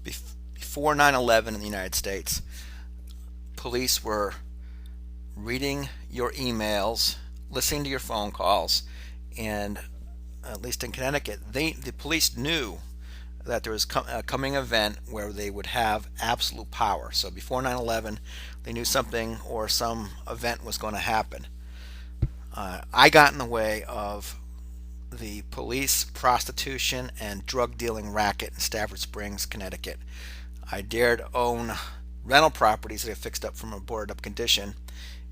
Before 9/11 in the United States, police were reading your emails, listening to your phone calls, and at least in Connecticut, the police knew that there was a coming event where they would have absolute power. So before 9/11, they knew something or some event was going to happen. I got in the way of the police prostitution and drug dealing racket in Stafford Springs, Connecticut. I dared own rental properties that I fixed up from a boarded up condition,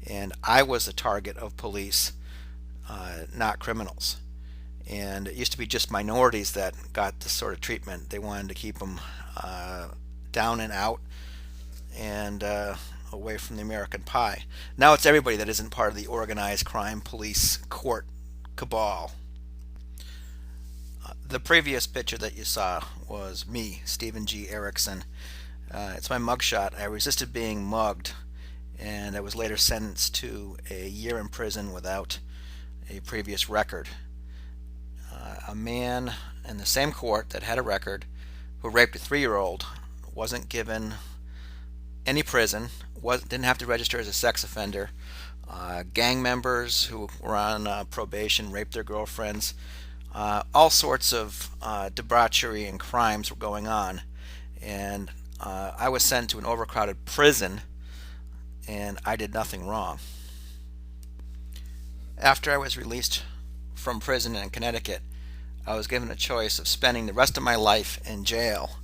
and I was the target of police, not criminals. And it used to be just minorities that got this sort of treatment. They wanted to keep them down and out and away from the American pie. Now it's everybody that isn't part of the organized crime police court cabal. The previous picture that you saw was me, Stephen G. Erickson. It's my mugshot. I resisted being mugged, and I was later sentenced to a year in prison without a previous record. A man in the same court that had a record who raped a 3-year-old wasn't given any prison, didn't have to register as a sex offender. Gang members who were on probation raped their girlfriends. All sorts of debauchery and crimes were going on, and I was sent to an overcrowded prison, and I did nothing wrong. After I was released from prison in Connecticut, I was given a choice of spending the rest of my life in jail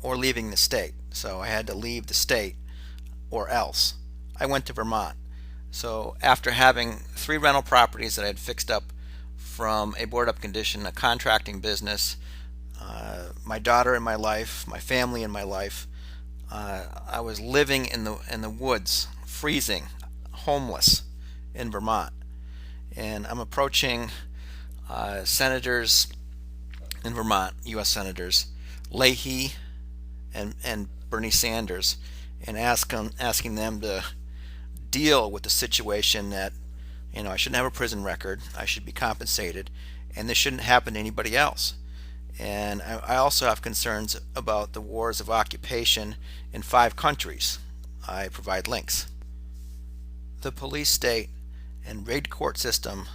or leaving the state. So I had to leave the state or else. I went to Vermont. So after having 3 rental properties that I had fixed up from a boarded up condition, a contracting business, my daughter in my life, my family in my life, I was living in the woods, freezing, homeless in Vermont. And I'm approaching senators in Vermont, U.S. senators, Leahy and Bernie Sanders, and asking them to deal with the situation that, I shouldn't have a prison record, I should be compensated, and this shouldn't happen to anybody else. And I also have concerns about the wars of occupation in 5 countries. I provide links. The police state and raid court system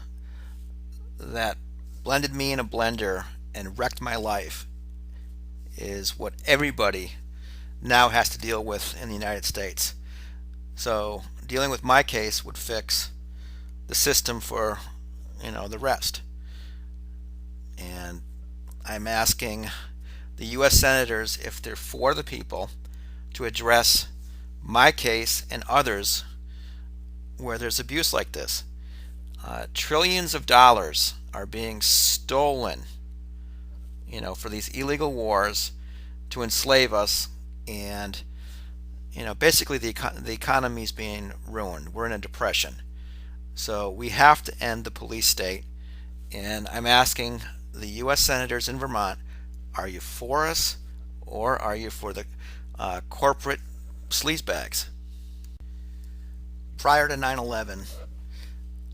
that blended me in a blender and wrecked my life is what everybody now has to deal with in the United States. So dealing with my case would fix the system for the rest. And I'm asking the U.S. senators, if they're for the people, to address my case and others where there's abuse like this. Trillions of dollars are being stolen, for these illegal wars to enslave us, and basically the economy is being ruined. We're in a depression, so we have to end the police state. And I'm asking the U.S. senators in Vermont, are you for us, or are you for the corporate sleazebags? Prior to 9/11,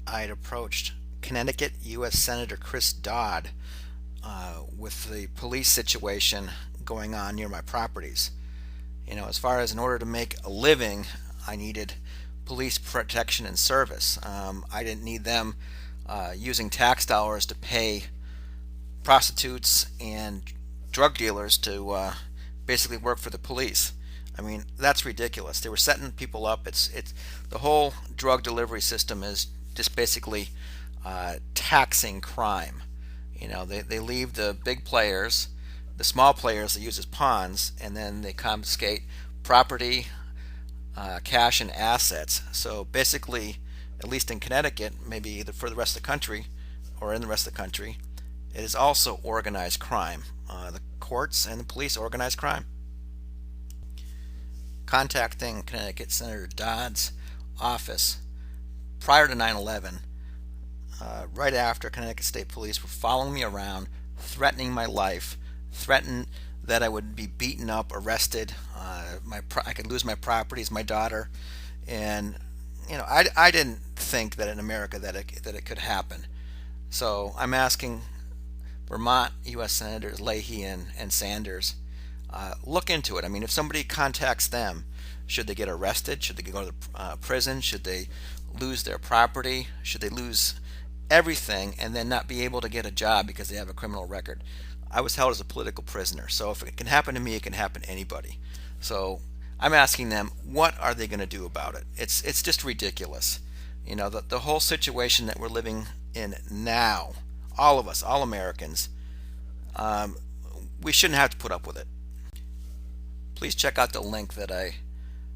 I had approached Connecticut U.S. Senator Chris Dodd with the police situation going on near my properties. As far as in order to make a living, I needed police protection and service. I didn't need them using tax dollars to pay prostitutes and drug dealers to basically work for the police. I mean, that's ridiculous. They were setting people up. It's the whole drug delivery system is just basically taxing crime. They leave the big players, the small players they use as pawns, and then they confiscate property, cash, and assets. So basically, at least in Connecticut, maybe either for the rest of the country or in the rest of the country, it is also organized crime. The courts and the police organize crime. Contacting Connecticut Senator Dodd's office prior to 9/11, right after, Connecticut State Police were following me around, threatening my life, threatened that I would be beaten up, arrested, I could lose my properties, my daughter, and I didn't think that in America that it could happen. So I'm asking Vermont U.S. Senators Leahy and Sanders, Look into it. I mean, if somebody contacts them, should they get arrested? Should they go to prison? Should they lose their property? Should they lose everything and then not be able to get a job because they have a criminal record? I was held as a political prisoner, so if it can happen to me, it can happen to anybody. So I'm asking them, what are they going to do about it? It's just ridiculous. You know, the whole situation that we're living in now, all of us, all Americans, we shouldn't have to put up with it. Please check out the link that I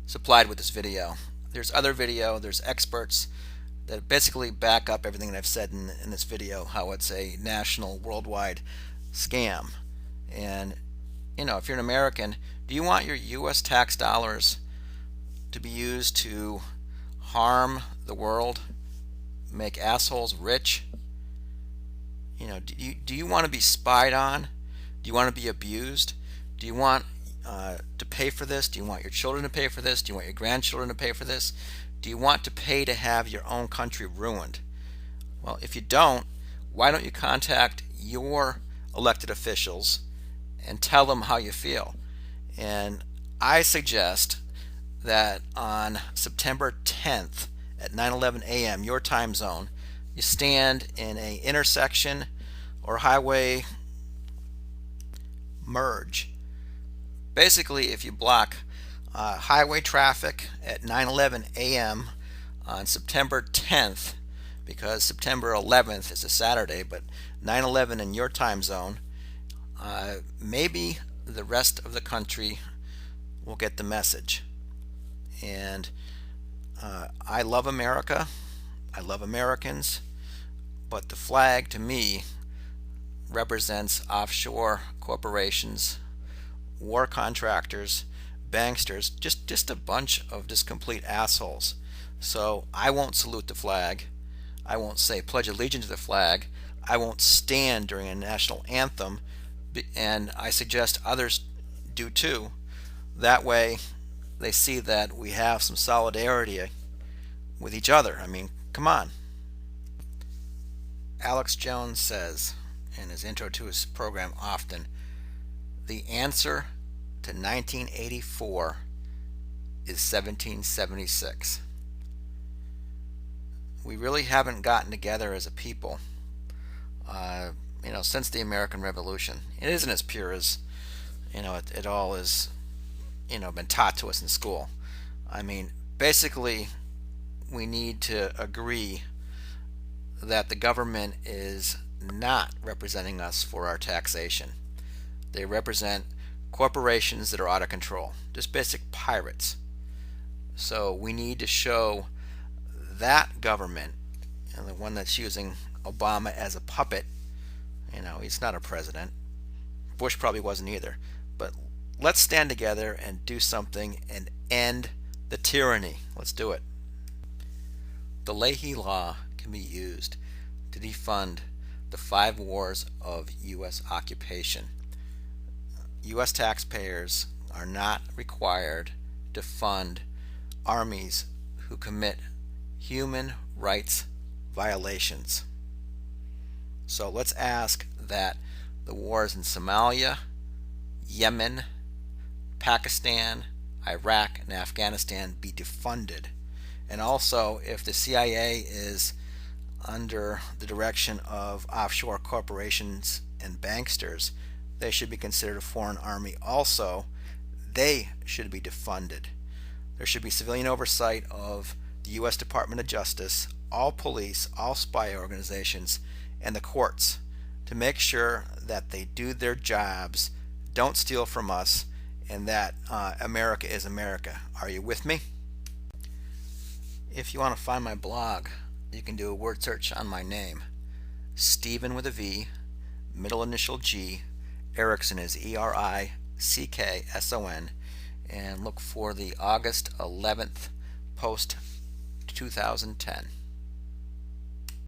supplied with this video. There's other video, there's experts that basically back up everything that I've said in this video, how it's a national, worldwide scam. And, you know, if you're an American, do you want your U.S. tax dollars to be used to harm the world, make assholes rich? You know, do you want to be spied on? Do you want to be abused? Do you want to pay for this? Do you want your children to pay for this? Do you want your grandchildren to pay for this? Do you want to pay to have your own country ruined? Well, if you don't, why don't you contact your elected officials and tell them how you feel? And I suggest that on September 10th at 9:11 a.m. your time zone, you stand in a intersection or highway merge. Basically, if you block highway traffic at 9:11 a.m. on September 10th, because September 11th is a Saturday, but 9/11 in your time zone, maybe the rest of the country will get the message. And I love America. I love Americans. But the flag, to me, represents offshore corporations, war contractors, banksters, just a bunch of just complete assholes. So I won't salute the flag. I won't say pledge allegiance to the flag. I won't stand during a national anthem, and I suggest others do too. That way they see that we have some solidarity with each other. I mean, come on. Alex Jones says in his intro to his program often, the answer to 1984 is 1776. We really haven't gotten together as a people, since the American Revolution. It isn't as pure as, it all is, been taught to us in school. I mean, basically, we need to agree that the government is not representing us for our taxation. They represent corporations that are out of control, just basic pirates. So we need to show that government, and the one that's using Obama as a puppet, he's not a president. Bush probably wasn't either. But let's stand together and do something and end the tyranny. Let's do it. The Leahy Law can be used to defund the 5 wars of U.S. occupation. U.S. taxpayers are not required to fund armies who commit human rights violations. So let's ask that the wars in Somalia, Yemen, Pakistan, Iraq, and Afghanistan be defunded. And also, if the CIA is under the direction of offshore corporations and banksters, they should be considered a foreign army also. They should be defunded. There should be civilian oversight of the U.S. Department of Justice, all police, all spy organizations, and the courts to make sure that they do their jobs, don't steal from us, and that America is America. Are you with me? If you want to find my blog, you can do a word search on my name. Stephen with a V, middle initial G, Erickson is ERICKSON, and look for the August 11th post 2010.